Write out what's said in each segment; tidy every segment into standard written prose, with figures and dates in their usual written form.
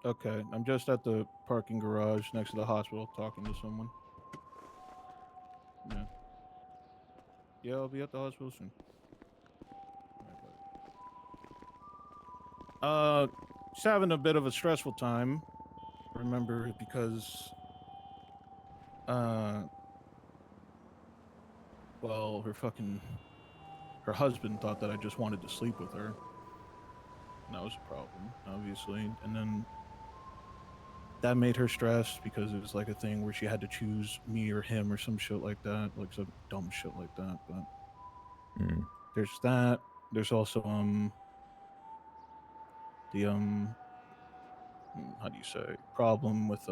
Okay, I'm just at the parking garage next to the hospital talking to someone. Yeah. Yeah, I'll be at the hospital soon. All right, bye. Just having a bit of a stressful time. Remember, because uh, well, her husband thought that I just wanted to sleep with her. And that was a problem, obviously. And then that made her stressed because it was like a thing where she had to choose me or him or some shit like that, like some dumb shit like that. But Hmm. there's that. There's also the how do you say, problem with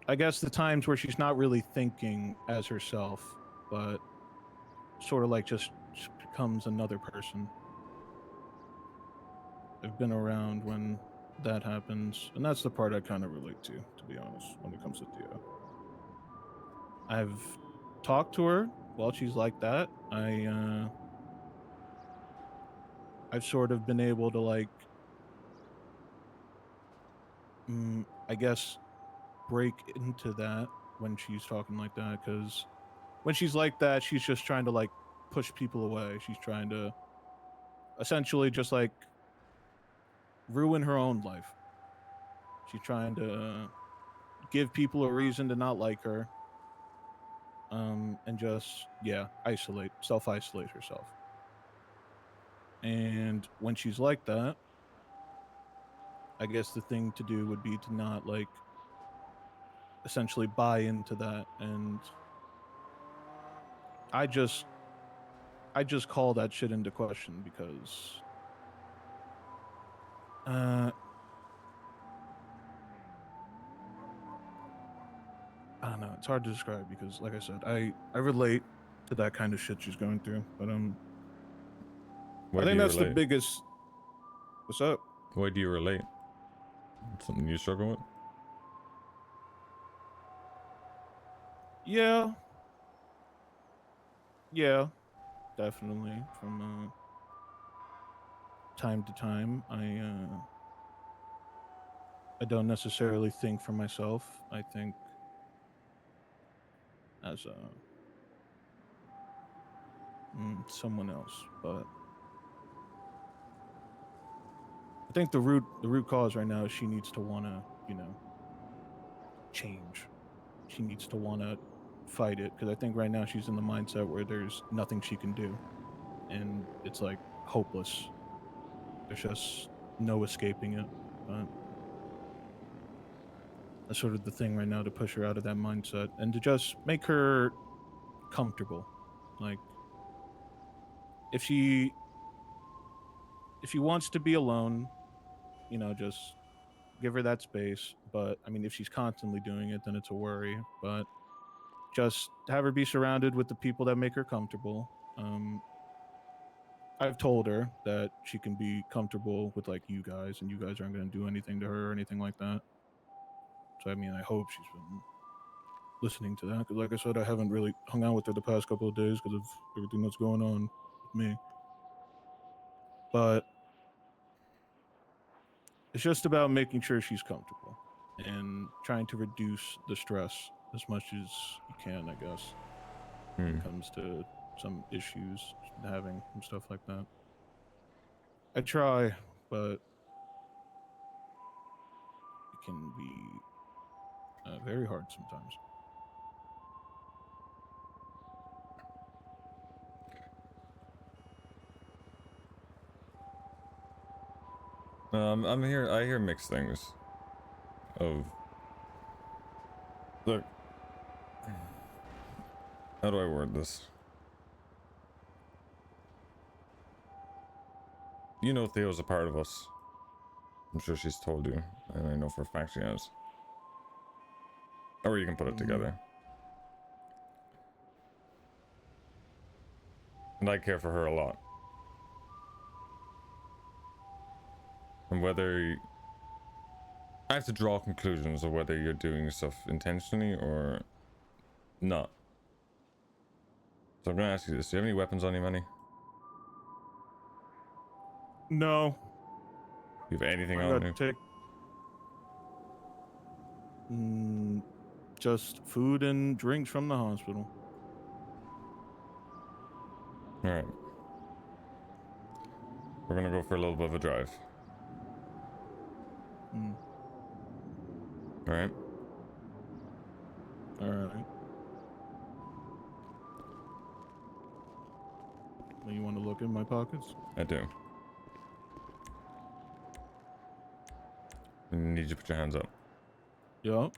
I guess the times where she's not really thinking as herself, but sort of like just becomes another person. I've been around when that happens, and that's the part I kind of relate to be honest, when it comes to Theo. I've talked to her while she's like that. I've sort of been able to like, I guess, break into that when she's talking like that, because when she's like that, she's just trying to like push people away. She's trying to essentially just like ruin her own life. She's trying to give people a reason to not like her, and just self isolate herself. And when she's like that, I guess the thing to do would be to not like essentially buy into that. And I just I just call that shit into question because uh I don't know, it's hard to describe because like I said, I relate to that kind of shit she's going through. But I Why do think you that's the relate? biggest. What's up? Why do you relate? Something you struggle with? Yeah, yeah, definitely. From time to time, I don't necessarily think for myself. I think as someone else. But I think the root cause right now is she needs to want to change. She needs to want to fight it because I think right now she's in the mindset where there's nothing she can do, and it's like hopeless. There's just no escaping it. But that's sort of the thing right now to push her out of that mindset and to just make her comfortable. Like if she if she wants to be alone, just give her that space. But I mean, if she's constantly doing it, then it's a worry. But just have her be surrounded with the people that make her comfortable. Um, I've told her that she can be comfortable with like you guys, and you guys aren't going to do anything to her or anything like that. So I mean, I hope she's been listening to that because, like I said, I haven't really hung out with her the past couple of days because of everything that's going on with me. But it's just about making sure she's comfortable and trying to reduce the stress as much as you can, I guess, when Hmm. it comes to some issues she's been having and stuff like that. I try, but it can be very hard sometimes. I'm here. I hear mixed things. Of look, how do I word this? You know, Theo's a part of us. I'm sure she's told you, and I know for a fact she has. Or you can put it Mm-hmm. together. And I care for her a lot. And whether I have to draw conclusions of whether you're doing stuff intentionally or not. So I'm gonna ask you this: do you have any weapons on you, Manny? No, You have anything I on got you? to take just food and drinks from the hospital. All right. We're gonna go for a little bit of a drive. Mm. All right. All right. You want to look in my pockets? I do. I need you to put your hands up. Yup.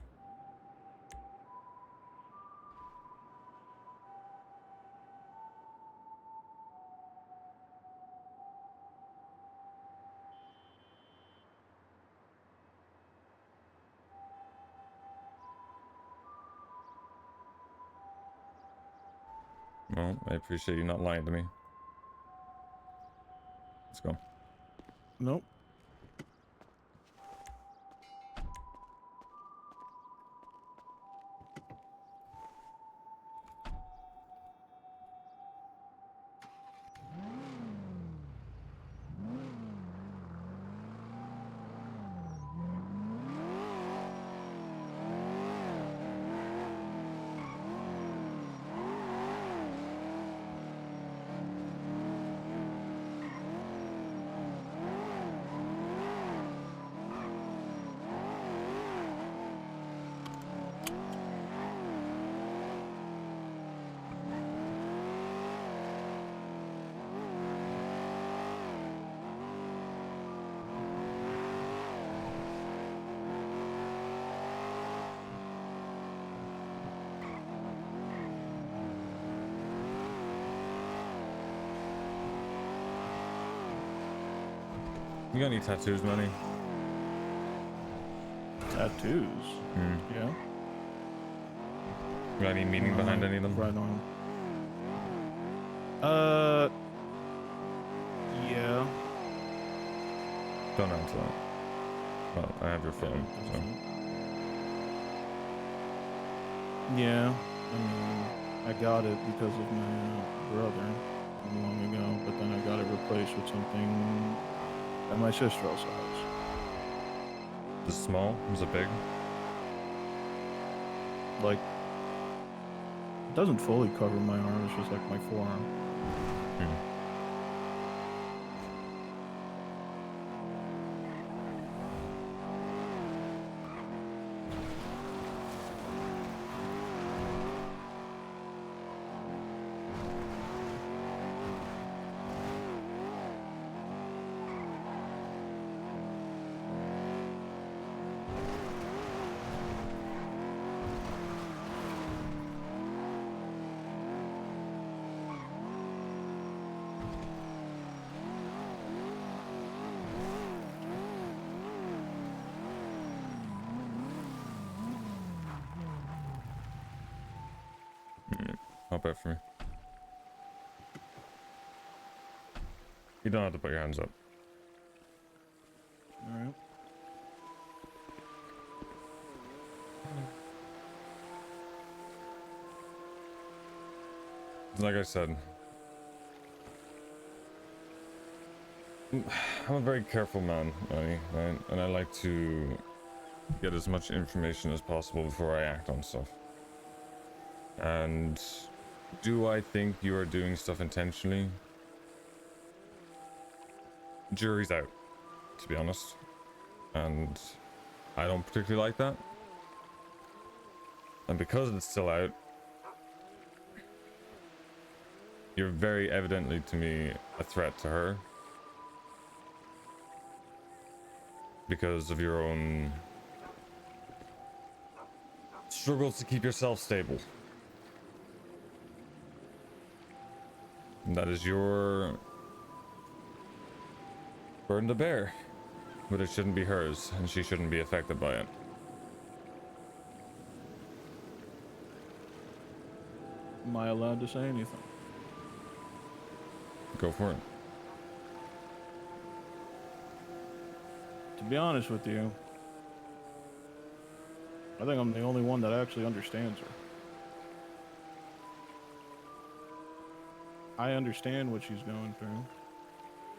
Well, I appreciate you not lying to me. Let's go. Nope. You got any tattoos, Manny? Tattoos. Hmm. Yeah. Got any meaning behind any of them? Right on. Yeah. Don't answer that. Well, I have your phone, so. Yeah. I mean, I got it because of my brother long ago, but then I got it replaced with something at my sister also has. Is it small? Is it big? Like, it doesn't fully cover my arm, it's just like my forearm. Hmm. Not bad for me. You don't have to put your hands up. Alright. Like I said, I'm a very careful man, Manny, right? And I like to get as much information as possible before I act on stuff. And do I think you are doing stuff intentionally? Jury's out, to be honest. And I don't particularly like that. And because it's still out, you're very evidently to me a threat to her. Because of your own struggles to keep yourself stable. And that is your burden to bear. But it shouldn't be hers, and she shouldn't be affected by it. Am I allowed to say anything? Go for it. To be honest with you, I think I'm the only one that actually understands her. I understand what she's going through.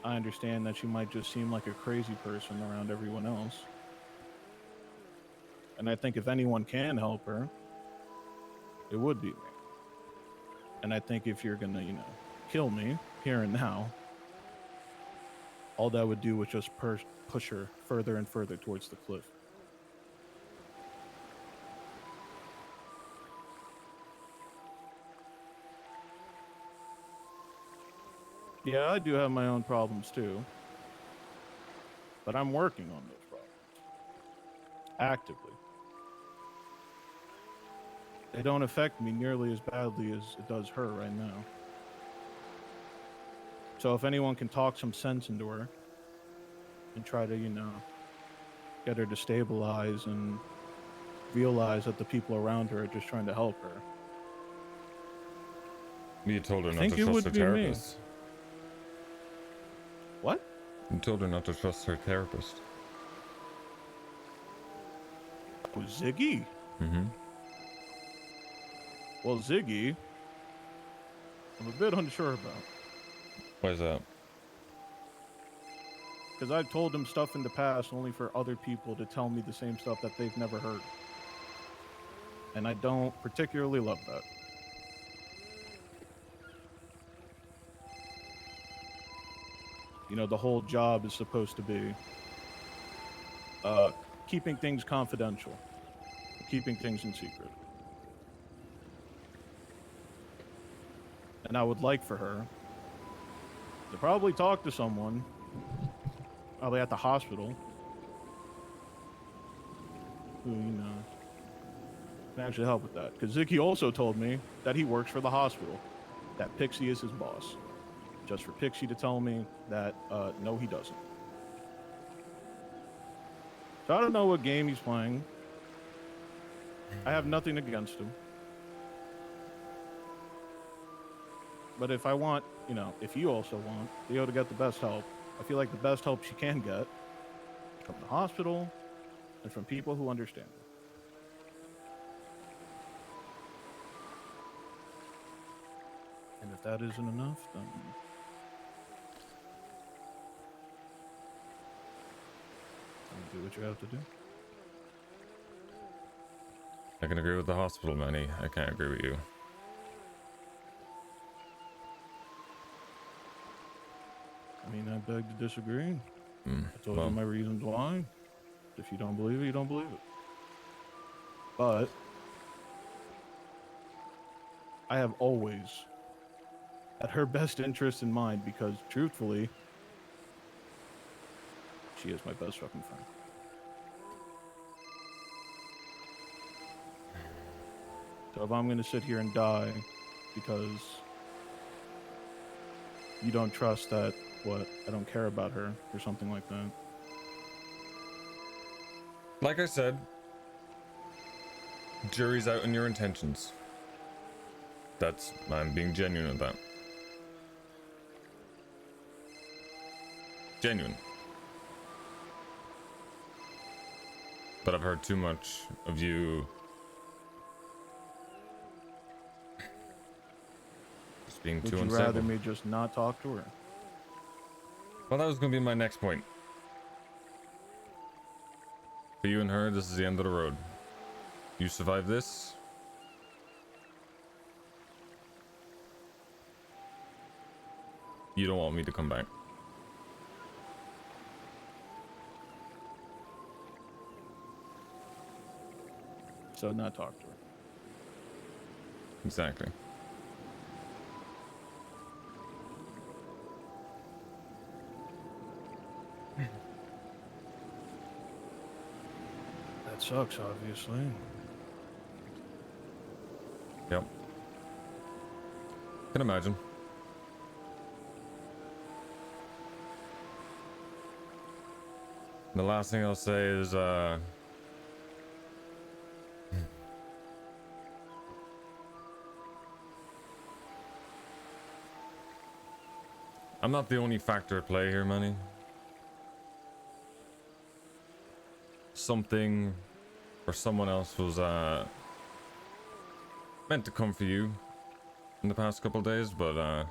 I understand that she might just seem like a crazy person around everyone else. And I think if anyone can help her, it would be me. And I think if you're gonna, kill me here and now, all that would do was just push her further and further towards the cliff. Yeah, I do have my own problems too. But I'm working on those problems. Actively. They don't affect me nearly as badly as it does her right now. So if anyone can talk some sense into her and try to, get her to stabilize and realize that the people around her are just trying to help her. You told her I not think to it trust would her be me. therapist. What? You told her not to trust her therapist. With Ziggy? Mm-hmm. Well, Ziggy, I'm a bit unsure about. Why is that? Because I've told him stuff in the past only for other people to tell me the same stuff that they've never heard. And I don't particularly love that. The whole job is supposed to be keeping things confidential, keeping things in secret. And I would like for her to probably talk to someone, probably at the hospital, who, can actually help with that. Because Ziggy also told me that he works for the hospital, that Pixie is his boss. Just for Pixie to tell me that, no, he doesn't. So I don't know what game he's playing. I have nothing against him. But if I want, if you also want Theo to get the best help, I feel like the best help she can get is from the hospital and from people who understand her. And if that isn't enough, then do what you have to do. I can agree with the hospital, Manny. I can't agree with you. I mean, I beg to disagree. I told Well, you my reasons why. If you don't believe it, you don't believe it. But I have always had her best interest in mind because, truthfully, she is my best fucking friend. So if I'm going to sit here and die because you don't trust that, I don't care about her or something like that. like I said, jury's out on your intentions. I'm being genuine with that. Genuine. But I've heard too much of you just being Would too you unstable. rather me just not talk to her? Well, that was going to be my next point. For you and her, this is the end of the road. You survive this. You don't want me to come back. So not talk to her. Exactly. That sucks, obviously. Yep. Can imagine. The last thing I'll say is, I'm not the only factor at play here, Manny. Something or someone else was meant to come for you in the past couple days, but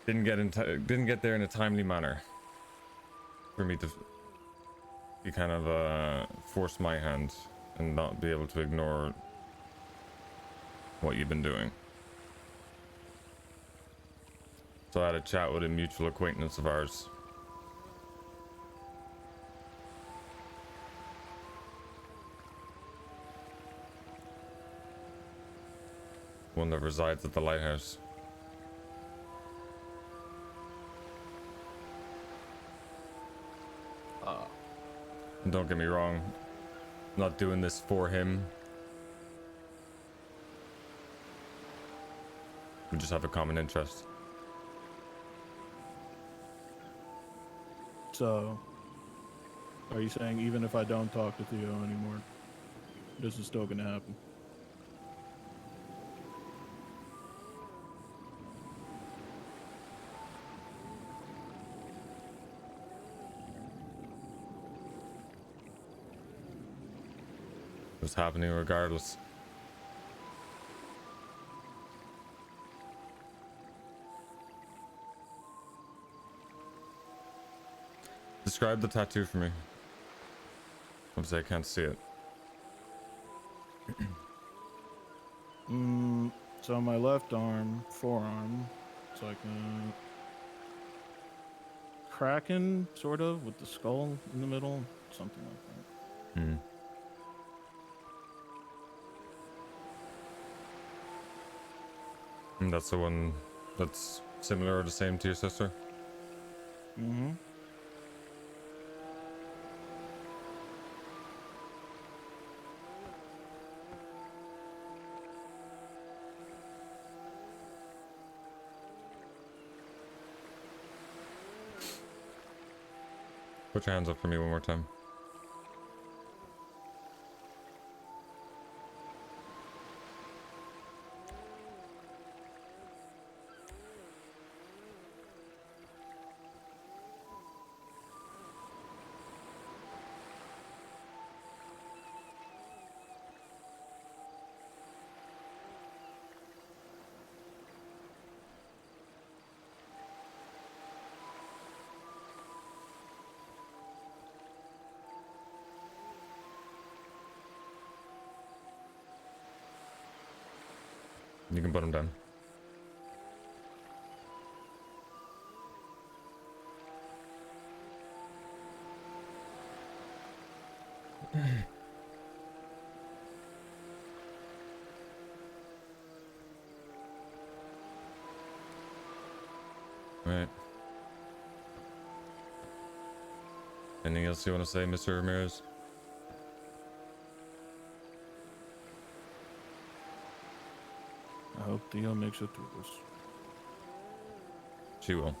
didn't get there in a timely manner for me to be kind of force my hand and not be able to ignore what you've been doing. So I had a chat with a mutual acquaintance of ours. One that resides at the lighthouse. And don't get me wrong, I'm not doing this for him. We just have a common interest. So, are you saying even if I don't talk to Theo anymore, this is still gonna happen? It's happening regardless. Describe the tattoo for me. Obviously I can't see it. So my left arm, forearm, it's like a kraken, sort of, with the skull in the middle, something like that. Hmm. And that's the one that's similar or the same to your sister? Mm-hmm. Put your hands up for me one more time. You can put them down. Right. Anything else you want to say, Mr. Ramirez? I hope Theo makes it through this. She will.